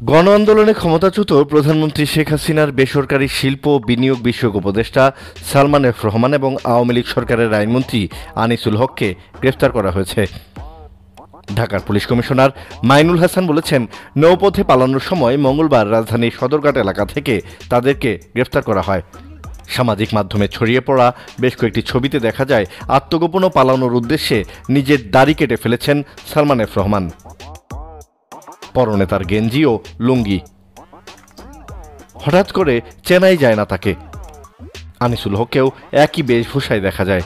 গণ আন্দোলনে ক্ষমতাচ্যুত প্রধানমন্ত্রী শেখ হাসিনার বেসরকারি শিল্প বিনিয়োগ বিষয়ক উপদেষ্টা সালমান এফ রহমান এবং আওয়ামী লীগ সরকারের আইনমন্ত্রী আনিসুল হককে গ্রেফতার করা হয়েছে। ঢাকার পুলিশ কমিশনার মাইনুল হাসান বলেছেন, নৌপথে পালানোর সময় মঙ্গলবার রাজধানীর সদরঘাট এলাকা থেকে তাদেরকে গ্রেফতার করা হয়। সামাজিক মাধ্যমে ছড়িয়ে পড়া বেশ কয়েকটি ছবিতে দেখা যায় আত্মগোপন ও পালানোর উদ্দেশ্যে নিজের দাড়ি কেটে ফেলেছেন সালমান এফ রহমান। পরনে তার গেঞ্জি ও লুঙ্গি। হঠাৎ করে চেনাই যায় না তাকে। আনিসুল হককেও একই বেশভূষায় দেখা যায়।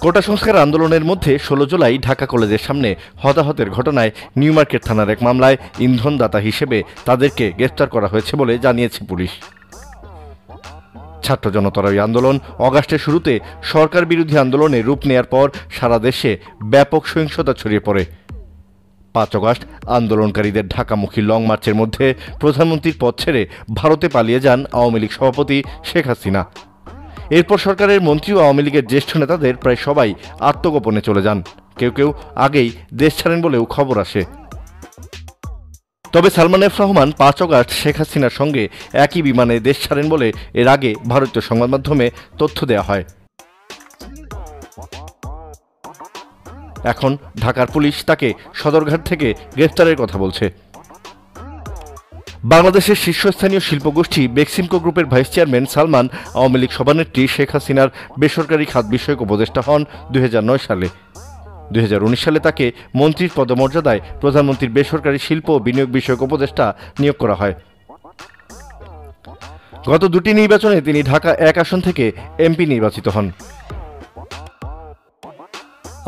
কোটা সংস্কার আন্দোলনের মধ্যে 16 জুলাই ঢাকা কলেজের সামনে হতাহতের ঘটনায় নিউ মার্কেট থানার এক মামলায় ইন্ধনদাতা হিসেবে তাদেরকে গ্রেফতার করা হয়েছে বলে জানিয়েছে পুলিশ। ছাত্র জনতার ওই আন্দোলন অগাস্টের শুরুতে সরকার বিরোধী আন্দোলনে রূপ নেয়ার পর সারা দেশে ব্যাপক সহিংসতা ছড়িয়ে পড়ে। 5 আগস্ট আন্দোলনকারীদের ঢাকামুখী লং মার্চের মধ্যে প্রধানমন্ত্রীর পদ ছেড়ে ভারতে পালিয়ে যান আওয়ামী লীগ সভাপতি শেখ হাসিনা। এরপর সরকারের মন্ত্রী ও আওয়ামী লীগের জ্যেষ্ঠ নেতাদের প্রায় সবাই আত্মগোপনে চলে যান। কেউ কেউ আগেই দেশ ছাড়েন বলেও খবর আসে। তবে সালমান এফ রহমান 5 আগস্ট শেখ হাসিনার সঙ্গে একই বিমানে দেশ ছাড়েন বলে এর আগে ভারতীয় সংবাদ মাধ্যমে তথ্য দেওয়া হয়। এখন ঢাকার পুলিশ তাকে সদরঘাট থেকে গ্রেফতারের কথা বলছে। বাংলাদেশের শীর্ষস্থানীয় শিল্পগোষ্ঠী বেক্সিমকো গ্রুপের ভাইস চেয়ারম্যান সালমান আওয়ামী লীগ সভানেত্রী শেখ হাসিনার বেসরকারি খাত বিষয়ক উপদেষ্টা হন 2009 সালে। 2019 সালে তাকে মন্ত্রীর পদমর্যাদায় প্রধানমন্ত্রীর বেসরকারি শিল্প ও বিনিয়োগ বিষয়ক উপদেষ্টা নিয়োগ করা হয়। গত 2টি নির্বাচনে তিনি ঢাকা 1 আসন থেকে এমপি নির্বাচিত হন।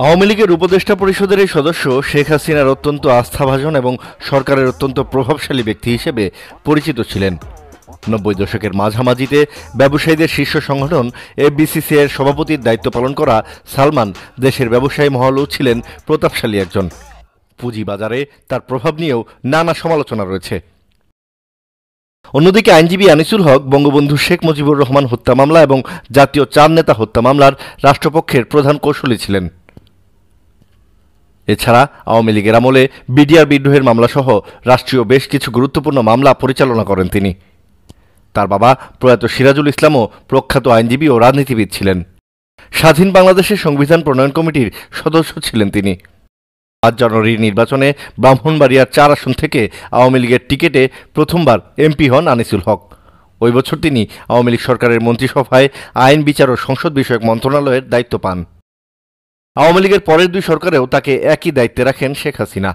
আওয়ামী লীগের উপদেষ্টা পরিষদের এই সদস্য শেখ হাসিনার অত্যন্ত আস্থাভাজন এবং সরকারের অত্যন্ত প্রভাবশালী ব্যক্তি হিসেবে পরিচিত ছিলেন। 90 দশকের মাঝামাঝিতে ব্যবসায়ীদের শীর্ষ সংগঠন এফবিসিসিআই এর সভাপতির দায়িত্ব পালন করা সালমান দেশের ব্যবসায়ী মহলেও ছিলেন প্রতাপশালী একজন। পুঁজিবাজারে তার প্রভাব নিয়েও নানা সমালোচনা রয়েছে। অন্যদিকে আইনজীবী আনিসুল হক বঙ্গবন্ধু শেখ মুজিবুর রহমান হত্যা মামলা এবং জাতীয় চার নেতা হত্যা মামলার রাষ্ট্রপক্ষের প্রধান কৌঁসুলি ছিলেন। এছাড়া আওয়ামী লীগের আমলে বিডিআর বিদ্রোহের মামলাসহ রাষ্ট্রীয় বেশ কিছু গুরুত্বপূর্ণ মামলা পরিচালনা করেন তিনি। তার বাবা প্রয়াত সিরাজুল ইসলামও প্রখ্যাত আইনজীবী ও রাজনীতিবিদ ছিলেন। স্বাধীন বাংলাদেশের সংবিধান প্রণয়ন কমিটির সদস্য ছিলেন তিনি। 5 জানুয়ারির নির্বাচনে ব্রাহ্মণবাড়িয়ার 4 আসন থেকে আওয়ামী লীগের টিকেটে প্রথমবার এমপি হন আনিসুল হক। ওই বছর তিনি আওয়ামী লীগ সরকারের মন্ত্রিসভায় আইন, বিচার ও সংসদ বিষয়ক মন্ত্রণালয়ের দায়িত্ব পান। আওয়ামী লীগের পরের 2 সরকারেও তাকে একই দায়িত্বে রাখেন শেখ হাসিনা।